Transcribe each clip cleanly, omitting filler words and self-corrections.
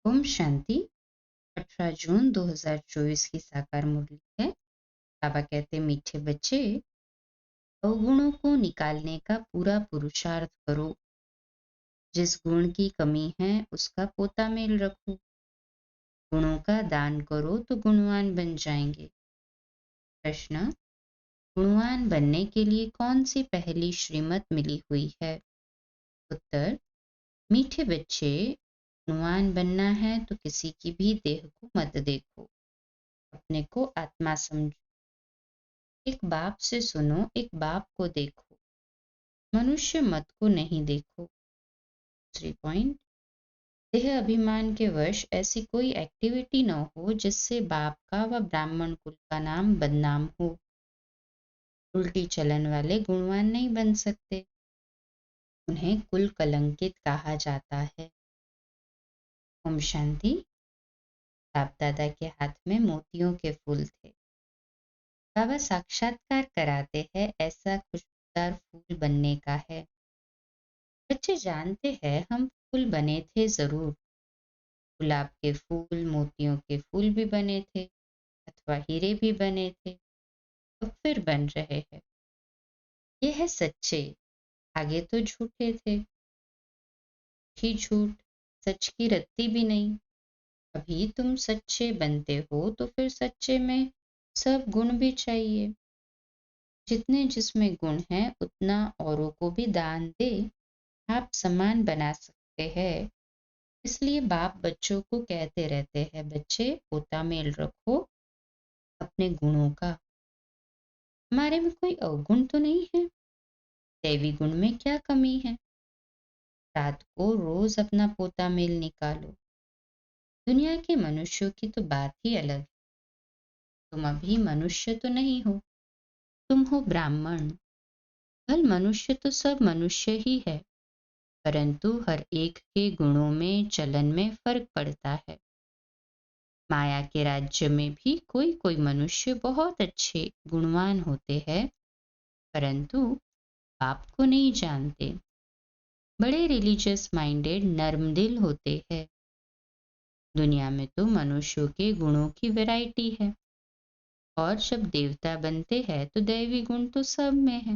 ओम शांति। 18 जून 2024 की साकार मुरली है। बाबा कहते, मीठे बच्चे, अवगुणों को निकालने का पूरा पुरुषार्थ करो। जिस गुण की कमी है उसका पोता मेल रखो। गुणों का दान करो तो गुणवान बन जाएंगे। प्रश्न: गुणवान बनने के लिए कौन सी पहली श्रीमत मिली हुई है? उत्तर: मीठे बच्चे, गुणवान बनना है तो किसी की भी देह को मत देखो, अपने को आत्मा समझो। एक बाप से सुनो, एक बाप को देखो, मनुष्य मत को नहीं देखो। दूसरी पॉइंट: देह अभिमान के वश ऐसी कोई एक्टिविटी न हो जिससे बाप का व ब्राह्मण कुल का नाम बदनाम हो। उल्टी चलन वाले गुणवान नहीं बन सकते, उन्हें कुल कलंकित कहा जाता है। ओम शांति। बाप दादा के हाथ में मोतियों के फूल थे। बाबा साक्षात्कार कराते हैं ऐसा खुशबूदार फूल बनने का है। बच्चे जानते हैं हम फूल बने थे जरूर। गुलाब के फूल, मोतियों के फूल भी बने थे, अथवा हीरे भी बने थे, अब फिर बन रहे हैं। ये है सच्चे, आगे तो झूठे थे। ही झूठ, सच की रत्ती भी नहीं। अभी तुम सच्चे बनते हो तो फिर सच्चे में सब गुण भी चाहिए। जितने जिसमें गुण है उतना औरों को भी दान दे, आप समान बना सकते हैं। इसलिए बाप बच्चों को कहते रहते हैं, बच्चे पोता मेल रखो अपने गुणों का। हमारे में कोई अवगुण तो नहीं है, दैवी गुण में क्या कमी है? रात को रोज अपना पोता मेल निकालो। दुनिया के मनुष्यों की तो बात ही अलग है। तुम अभी मनुष्य तो नहीं हो, तुम हो ब्राह्मण। कल मनुष्य तो सब मनुष्य ही है, परंतु हर एक के गुणों में, चलन में फर्क पड़ता है। माया के राज्य में भी कोई कोई मनुष्य बहुत अच्छे गुणवान होते हैं, परंतु बाप को नहीं जानते। बड़े रिलीजियस माइंडेड नर्म दिल होते हैं। दुनिया में तो मनुष्यों के गुणों की वैरायटी है, और जब देवता बनते हैं तो दैवी गुण तो सब में है।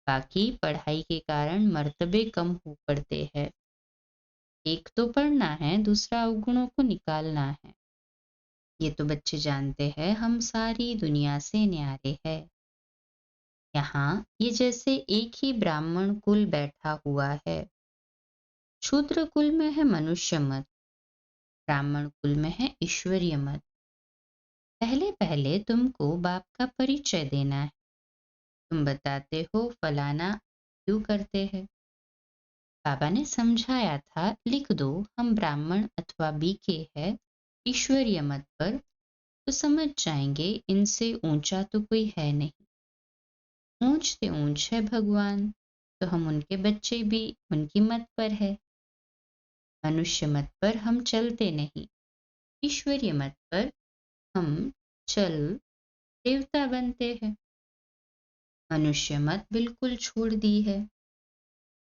बाकी पढ़ाई के कारण मर्तबे कम हो पड़ते हैं। एक तो पढ़ना है, दूसरा अवगुणों को निकालना है। ये तो बच्चे जानते हैं हम सारी दुनिया से न्यारे हैं। यहाँ ये जैसे एक ही ब्राह्मण कुल बैठा हुआ है। शूद्र कुल में है मनुष्य मत, ब्राह्मण कुल में है ईश्वरीय मत। पहले पहले तुमको बाप का परिचय देना है। तुम बताते हो फलाना क्यों करते हैं। बाबा ने समझाया था, लिख दो हम ब्राह्मण अथवा बीके है ईश्वरीय मत पर, तो समझ जाएंगे इनसे ऊंचा तो कोई है नहीं। ऊंच से ऊंच है भगवान, तो हम उनके बच्चे भी उनकी मत पर है। मनुष्य मत पर हम चलते नहीं, ईश्वरीय मत पर हम चल देवता बनते हैं। मनुष्य मत बिल्कुल छोड़ दी है।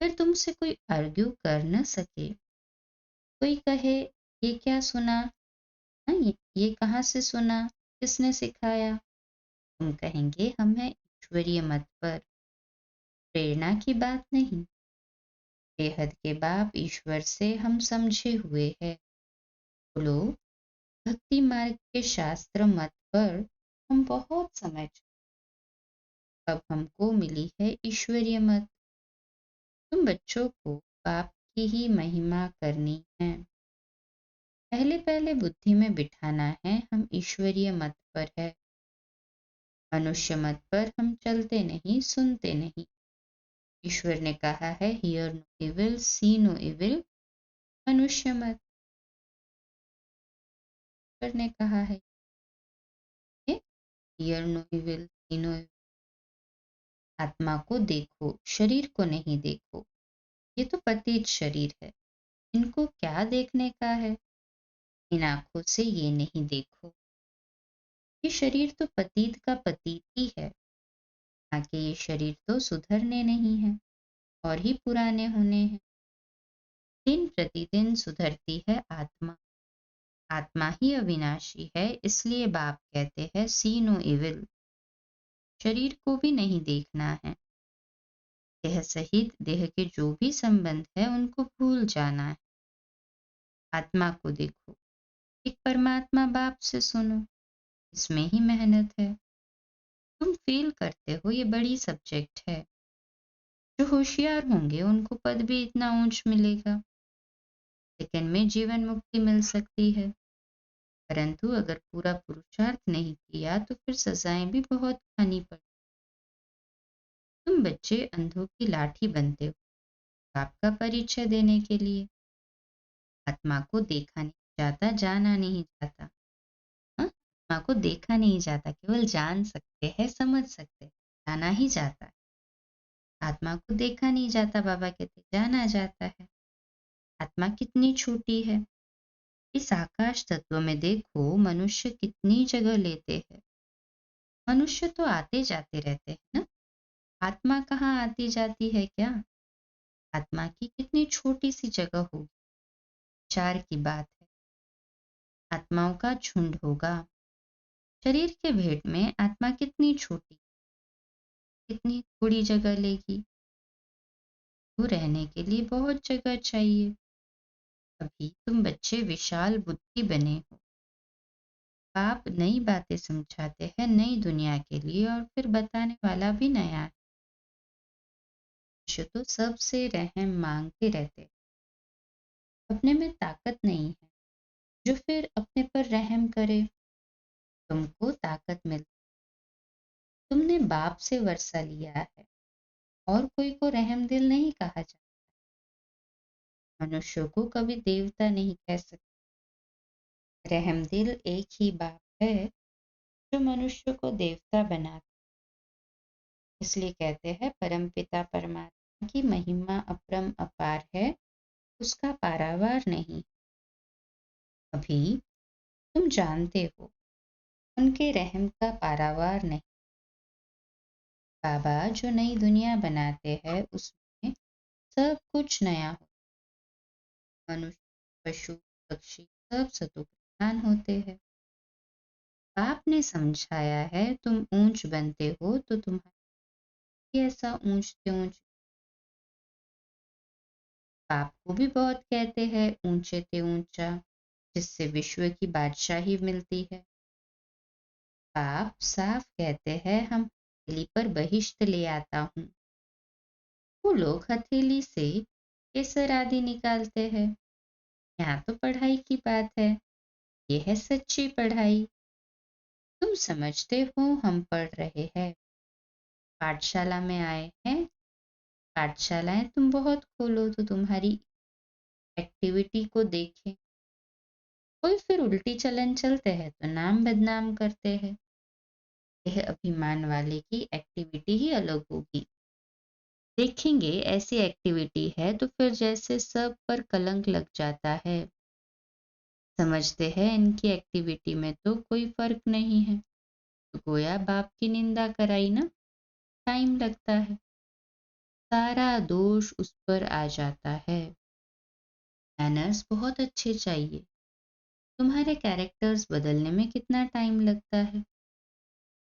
फिर तुमसे कोई आर्ग्यू कर न सके। कोई कहे ये क्या सुना, हाँ, ये कहाँ से सुना, किसने सिखाया? तुम कहेंगे हम हैं ईश्वरीय मत पर, प्रेरणा की बात नहीं। बेहद के बाप ईश्वर से हम समझे हुए हैं। बोलो, भक्ति मार्ग के शास्त्र मत पर हम बहुत समझ, अब हमको मिली है ईश्वरीय मत। तुम बच्चों को बाप की ही महिमा करनी है। पहले पहले बुद्धि में बिठाना है हम ईश्वरीय मत पर है। मनुष्य मत पर हम चलते नहीं, सुनते नहीं। ईश्वर ने कहा है, hear no evil, see no evil. मनुष्य मत, ईश्वर ने कहा है hear no evil, see no evil. आत्मा को देखो, शरीर को नहीं देखो। ये तो पतित शरीर है, इनको क्या देखने का है? इन आंखों से ये नहीं देखो। ये शरीर तो पतित का पतित ही है, आगे ये शरीर तो सुधरने नहीं है और ही पुराने होने हैं। दिन प्रतिदिन सुधरती है आत्मा। आत्मा ही अविनाशी है, इसलिए बाप कहते हैं सी नो इविल। शरीर को भी नहीं देखना है। देह सहित देह के जो भी संबंध है उनको भूल जाना है। आत्मा को देखो। एक परमात्मा बाप से सुनो। इसमें ही मेहनत है। तुम फील करते हो ये बड़ी सब्जेक्ट है। जो होशियार होंगे उनको पद भी इतना ऊंच मिलेगा। सेकंड में जीवन मुक्ति मिल सकती है। परंतु अगर पूरा पुरुषार्थ नहीं किया तो फिर सजाएं भी बहुत खानी पड़ती। तुम बच्चे अंधों की लाठी बनते हो आपका परिचय देने के लिए। आत्मा को देखा नहीं जाता, जाना नहीं जाता। हाँ? आत्मा को देखा नहीं जाता, केवल जान सकते हैं, समझ सकते हैं, जाना ही जाता है। आत्मा को देखा नहीं जाता, बाबा कहते जाना जाता है। आत्मा कितनी छोटी है। इस आकाश तत्व में देखो मनुष्य कितनी जगह लेते हैं। मनुष्य तो आते जाते रहते हैं ना। आत्मा कहाँ आती जाती है क्या। आत्मा की कितनी छोटी सी जगह होगी। विचार की बात है। आत्माओं का झुंड होगा। शरीर के भेंट में आत्मा कितनी छोटी, कितनी थोड़ी जगह लेगी। तो रहने के लिए बहुत जगह चाहिए। अभी तुम बच्चे विशाल बुद्धि बने हो। बाप नई बातें समझाते हैं नई दुनिया के लिए, और फिर बताने वाला भी नया है। मनुष्य तो सबसे रहम मांगते रहते। अपने में ताकत नहीं है जो फिर अपने पर रहम करे। तुमको ताकत मिल। तुमने बाप से वर्षा लिया है, और कोई को रहम दिल नहीं कहा जाता। मनुष्य को कभी देवता नहीं कह सकते। रहम दिल एक ही बाप है जो मनुष्य को देवता बनाता। इसलिए कहते हैं परम पिता परमात्मा की महिमा अपरम अपार है, उसका पारावार नहीं। अभी तुम जानते हो उनके रहम का पारावार नहीं। बाबा जो नई दुनिया बनाते हैं उसमें सब कुछ नया हो। मनुष्य, पशु, पक्षी सब सतोप्रधान होते हैं। बाप ने समझाया है तुम ऊंच बनते हो तो तुम्हारी ऐसा ऊंचते ऊंच। बाप को भी बहुत कहते हैं ऊंचे ते ऊंचा, जिससे विश्व की बादशाही मिलती है। बाप साफ कहते हैं हम हथेली पर बहिश्त ले आता हूँ। वो लोग हथेली से केसर आदि निकालते हैं। यहाँ तो पढ़ाई की बात है। ये है सच्ची पढ़ाई। तुम समझते हो हम पढ़ रहे हैं। पाठशाला में आए हैं। पाठशालाएं तुम बहुत खोलो तो तुम्हारी एक्टिविटी को देखें। कोई फिर उल्टी चलन चलते हैं तो नाम बदनाम करते हैं। यह अभिमान वाले की एक्टिविटी ही अलग होगी। देखेंगे ऐसी एक्टिविटी है तो फिर जैसे सब पर कलंक लग जाता है। समझते हैं इनकी एक्टिविटी में तो कोई फर्क नहीं है, तो गोया बाप की निंदा कराई ना। टाइम लगता है। सारा दोष उस पर आ जाता है। मैनर्स बहुत अच्छे चाहिए। तुम्हारे कैरेक्टर्स बदलने में कितना टाइम लगता है।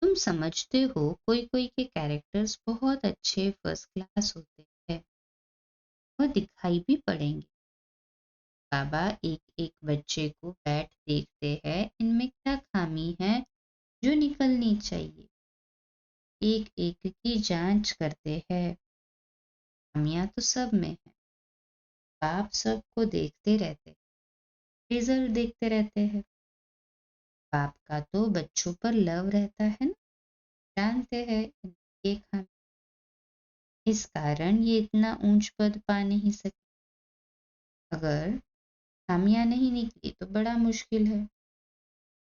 तुम समझते हो कोई कोई के कैरेक्टर्स बहुत अच्छे फर्स्ट क्लास होते हैं। वह दिखाई भी पड़ेंगे। बाबा एक एक बच्चे को बैठ देखते हैं इनमें क्या खामी है जो निकलनी चाहिए। एक एक की जांच करते हैं। खामियां तो सब में है। बाप सबको देखते रहते हैं, रिजल्ट देखते रहते हैं। बाप का तो बच्चों पर लव रहता है ना। जानते हैं ये खामी, इस कारण ये इतना ऊंच पद पा नहीं सके। अगर खामियां नहीं निकली तो बड़ा मुश्किल है।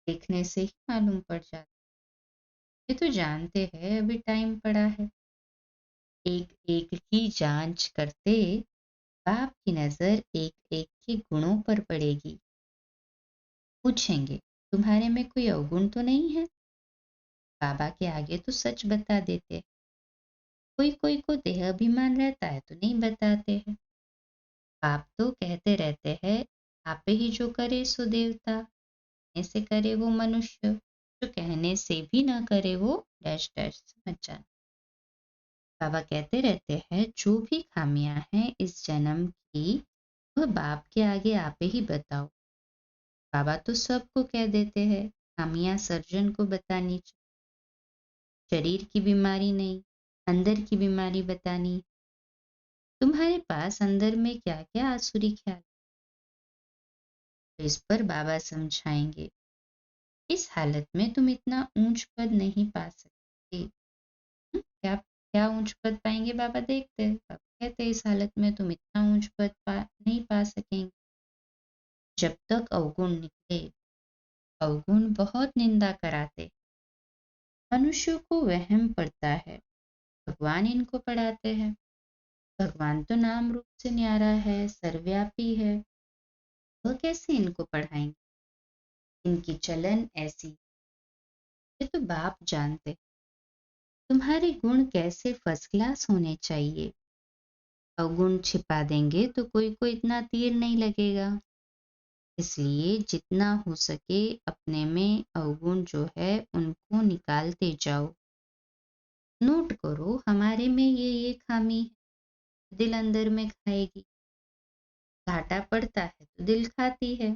देखने से ही मालूम पड़ जाता। ये तो जानते हैं अभी टाइम पड़ा है। एक एक की जांच करते बाप की नजर एक एक के गुणों पर पड़ेगी। पूछेंगे तुम्हारे में कोई अवगुण तो नहीं है। बाबा के आगे तो सच बता देते। कोई कोई को देह अभिमान रहता है तो नहीं बताते हैं। बाप तो कहते रहते हैं, आप ही जो करे सो देवता, कहने से करे वो मनुष्य, जो कहने से भी ना करे वो डैश डैश समझ जाना। बाबा कहते रहते हैं, जो भी खामियां हैं इस जन्म की, वह बाप के आगे आप ही बताओ। बाबा तो सबको कह देते हैं, खामियां सर्जन को बतानी चाहिए। शरीर की बीमारी नहीं, अंदर की बीमारी बतानी। तुम्हारे पास अंदर में क्या क्या आसुरी ख्याल, इस पर बाबा समझाएंगे। इस हालत में तुम इतना ऊंच पद नहीं पा सकते। क्या क्या ऊंच पद पाएंगे बाबा, देखते हैं। बाबा कहते हैं, इस हालत में तुम इतना ऊंच पद नहीं पा सकेंगे। जब तक अवगुण निकले, अवगुण बहुत निंदा कराते, मनुष्य को वहम पड़ता है, भगवान इनको पढ़ाते हैं। भगवान तो नाम रूप से न्यारा है, सर्वव्यापी है, वह कैसे इनको पढ़ाएंगे। इनकी चलन ऐसी, ये तो बाप जानते। तुम्हारे गुण कैसे फर्स्ट क्लास होने चाहिए। अवगुण छिपा देंगे तो कोई को इतना तीर नहीं लगेगा। इसलिए जितना हो सके अपने में अवगुण जो है उनको निकालते जाओ। नोट करो, हमारे में ये खामी है, दिल अंदर में खाएगी। घाटा पड़ता है तो दिल खाती है।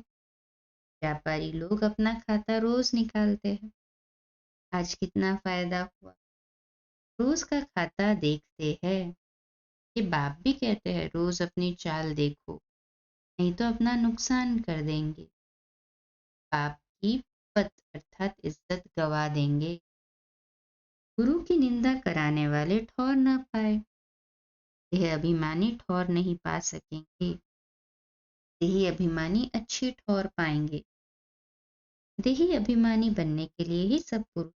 व्यापारी लोग अपना खाता रोज निकालते हैं, आज कितना फायदा हुआ, रोज का खाता देखते हैं। ये बाप भी कहते हैं, रोज अपनी चाल देखो, नहीं तो अपना नुकसान कर देंगे। बाप की पत अर्थात इज्जत गवा देंगे। गुरु की निंदा कराने वाले ठौर न पाए, देह अभिमानी ठौर नहीं पा सकेंगे। देही अभिमानी अच्छी ठौर पाएंगे। देही अभिमानी बनने के लिए ही सब पुरुष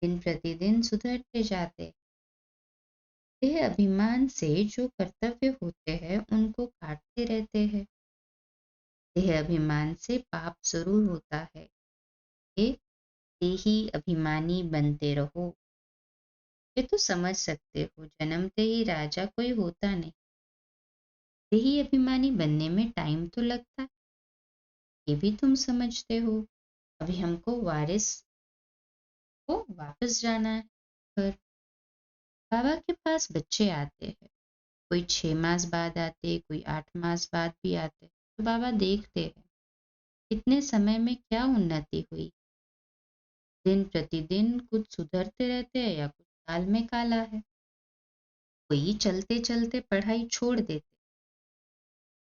दिन प्रतिदिन सुधरते जाते। देह अभिमान से जो कर्तव्य होते हैं उनको काटते रहते हैं। देह अभिमान से पाप जरूर होता है। ये देही अभिमानी बनते रहो। ये तो समझ सकते हो, जन्मते ही राजा कोई होता नहीं। देही अभिमानी बनने में टाइम तो लगता है, ये भी तुम समझते हो। अभी हमको वारिस को वापस जाना है पर बाबा के पास बच्चे आते हैं, कोई 6 मास बाद आते, कोई 8 मास बाद भी आते, तो बाबा देखते हैं इतने समय में क्या उन्नति हुई। दिन प्रतिदिन कुछ सुधरते रहते हैं या कुछ काल में काला है। कोई चलते चलते पढ़ाई छोड़ देते।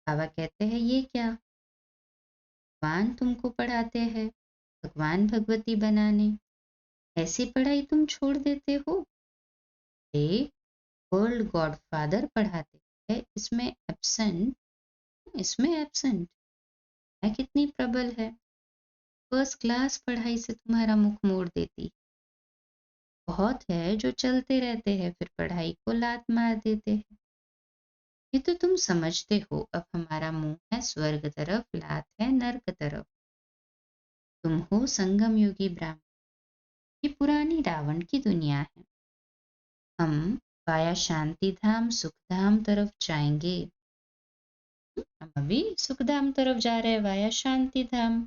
बाबा कहते हैं, ये क्या, भगवान तुमको पढ़ाते हैं, भगवान भगवती बनाने, ऐसी पढ़ाई तुम छोड़ देते हो। ये वर्ल्ड गॉडफादर पढ़ाते हैं, इसमें एब्सेंट है, कितनी प्रबल है। फर्स्ट क्लास पढ़ाई से तुम्हारा मुख मोड़ देती। बहुत है जो चलते रहते हैं फिर पढ़ाई को लात मार देते हैं। ये तो तुम समझते हो। अब हमारा मुंह है स्वर्ग तरफ, लात है नर्क तरफ। तुम हो संगम योगी ब्राह्मण। ये पुरानी रावण की दुनिया है। हम वाया शांति धाम सुख धाम तरफ जाएंगे। हम अभी सुख धाम तरफ जा रहे हैं, वाया शांति धाम।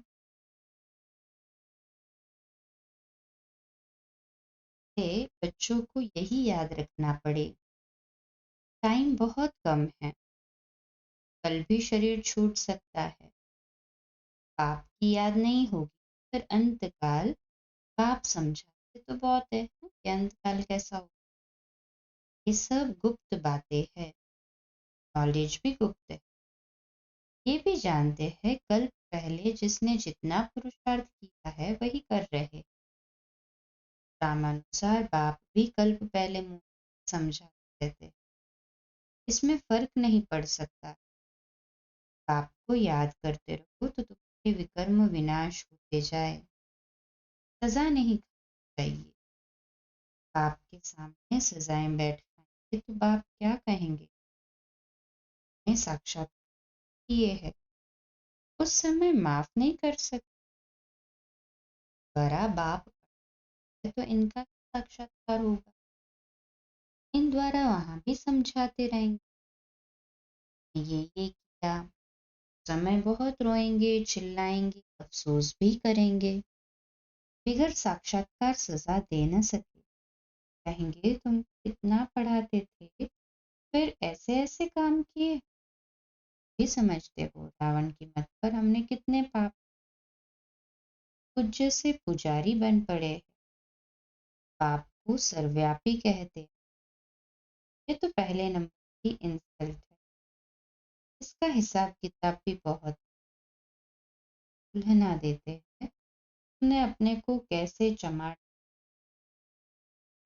बच्चों को यही याद रखना पड़े, टाइम बहुत कम है, कल भी शरीर छूट सकता है। पाप की याद नहीं होगी, फिर अंतकाल पाप समझाते तो बहुत है कि अंतकाल कैसा हो। ये सब गुप्त बातें हैं, नॉलेज भी गुप्त है। ये भी जानते हैं कल पहले जिसने जितना पुरुषार्थ किया है वही कर रहे। रामानुसार बाप भी कल्प पहले मुंह समझाते थे, इसमें फर्क नहीं पड़ सकता। पाप को याद करते रहो तो तुम्हारे विकर्म विनाश होते जाए, सजा नहीं चाहिए। बाप के सामने सजाएं बैठाएंगे तो बाप क्या कहेंगे, मैं साक्षात किए है, उस समय माफ नहीं कर सकते। बड़ा बाप है तो इनका साक्षात्कार होगा, इन द्वारा वहां भी समझाते रहेंगे। ये किया। समय बहुत रोएंगे, चिल्लाएंगे, अफसोस भी करेंगे। बिगर साक्षात्कार सजा दे न सके। कहेंगे तुम कितना पढ़ाते थे, फिर ऐसे ऐसे काम किए। भी समझते हो रावण की मत पर हमने कितने पाप। पूज्य से पुजारी बन पड़े। पाप को सर्वव्यापी कहते। ये तो पहले नंबर की इंसल्ट है। इसका हिसाब किताब भी बहुत उल्झना देते हैं। तुमने अपने को कैसे चमाट।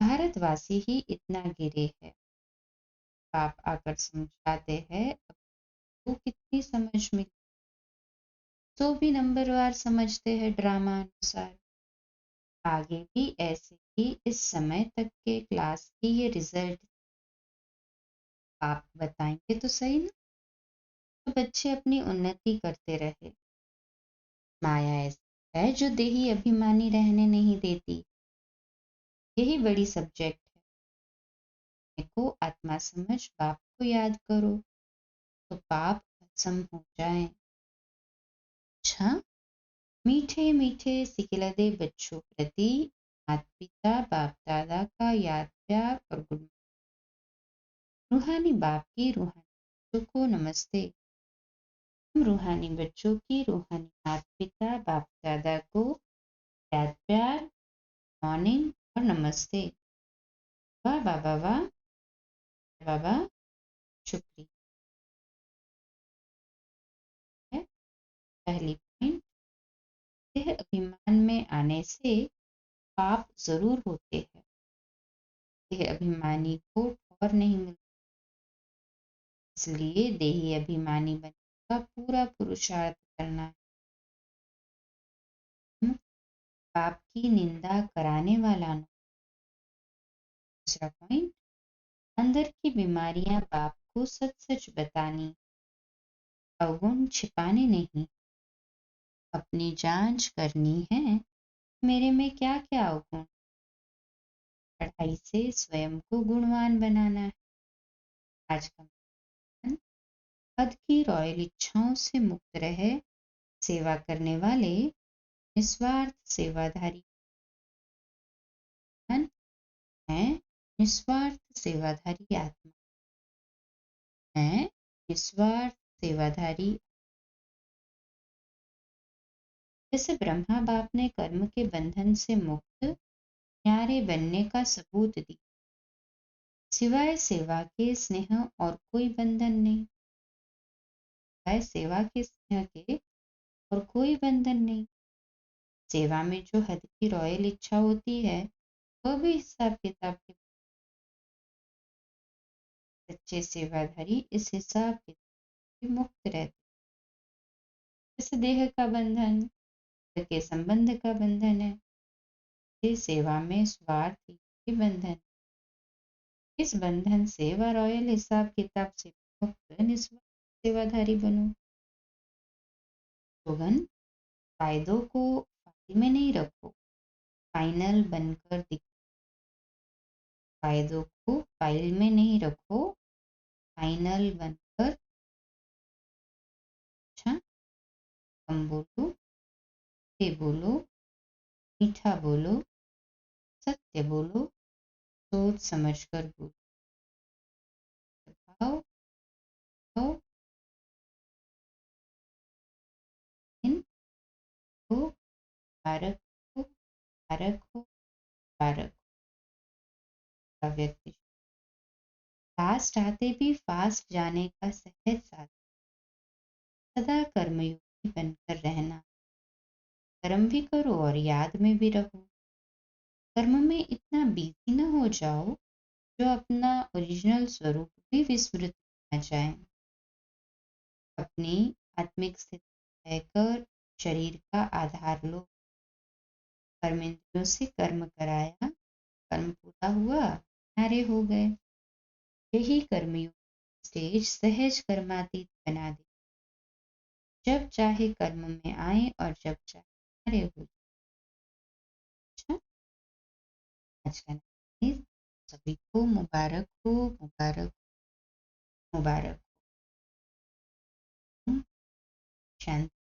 भारतवासी ही इतना गिरे हैं। पाप आकर समझाते हैं अब वो कितनी समझ में। तो भी नंबरवार समझते हैं ड्रामा अनुसार। आगे भी ऐसे ही इस समय तक के क्लास की ये रिजल्ट। आप बताएंगे तो सही ना। तो बच्चे अपनी उन्नति करते रहे। माया ऐसी है जो देही अभिमानी रहने नहीं देती। यही बड़ी सब्जेक्ट है। अपने को आत्मा समझ बाप को याद करो तो पाप भस्म हो जाए। अच्छा, मीठे मीठे सिकिलदे बच्चों प्रति माता पिता बाप दादा का याद प्यार और गुड। रूहानी बाप की रूहानी बच्चों को नमस्ते। हम रूहानी बच्चों की रूहानी माता पिता बाप दादा को याद प्यार, मॉर्निंग और नमस्ते। वाह बाबा वाह बाबा, शुक्रिया है। पहली पॉइंट, देह अभिमान में आने से पाप जरूर होते हैं। देह अभिमानी को ठौर नहीं मिलता। इसलिए देही अभिमानी बनने का पूरा पुरुषार्थ करना है। पाप की निंदा कराने वाला न। दूसरा पॉइंट, अंदर की बीमारियां बाप को सच सच बतानी, अवगुण छिपाने नहीं। अपनी जांच करनी है, मेरे में क्या क्या अवगुण। पढ़ाई से स्वयं को गुणवान बनाना है। आज का मन पद की रॉयल इच्छाओं से मुक्त रहे। सेवा करने वाले निस्वार्थ सेवाधारी मन है। निस्वार्थ सेवाधारी आत्मा है। निस्वार्थ सेवाधारी। जैसे ब्रह्मा बाप ने कर्म के बंधन से मुक्त न्यारे बनने का सबूत दी। सिवाय सेवा के स्नेह और कोई बंधन नहीं। सिवाय सेवा के स्नेह के और कोई बंधन नहीं। सेवा में जो हद की रॉयल इच्छा होती है वह भी हिसाब किताब के। सच्चे सेवाधारी इस हिसाब किताब से मुक्त रहते। जैसे देह का बंधन के संबंध का बंधन है, ये सेवा में स्वार्थ के बंधन। इस बंधन से व रॉयल हिसाब किताब से मुक्त निस्वार्थ सेवाधारी बनो। स्लोगन, फायदों को फाइल में नहीं रखो, फाइनल बनकर दिखो। फायदों को फाइल में नहीं रखो, फाइनल बनकर। अच्छा, कम बोलो, से बोलो, मीठा बोलो, सत्य बोलो, सोच समझ कर बोलो। भाव हो, इन हो, कारक हो, कारक हो, कारक का व्यक्ति। फास्ट आते भी फास्ट जाने का सहज साथ। सदा कर्मयोगी बनकर रहना। कर्म भी करो और याद में भी रहो। कर्म में इतना बिजी न हो जाओ जो अपना ओरिजिनल स्वरूप भी विस्मृत न जाए। अपनी आत्मिक स्थिति रहकर शरीर का आधार लो। कर्मेंद्रियों से कर्म कराया, कर्म पूरा हुआ, नारे हो गए। यही कर्मयोग स्टेज सहज कर्मातीत बना दे। जब चाहे कर्म में आए और जब चाहे नारे हो। अच्छा, आज का सभी को मुबारक हो, मुबारक, मुबारक। शांति।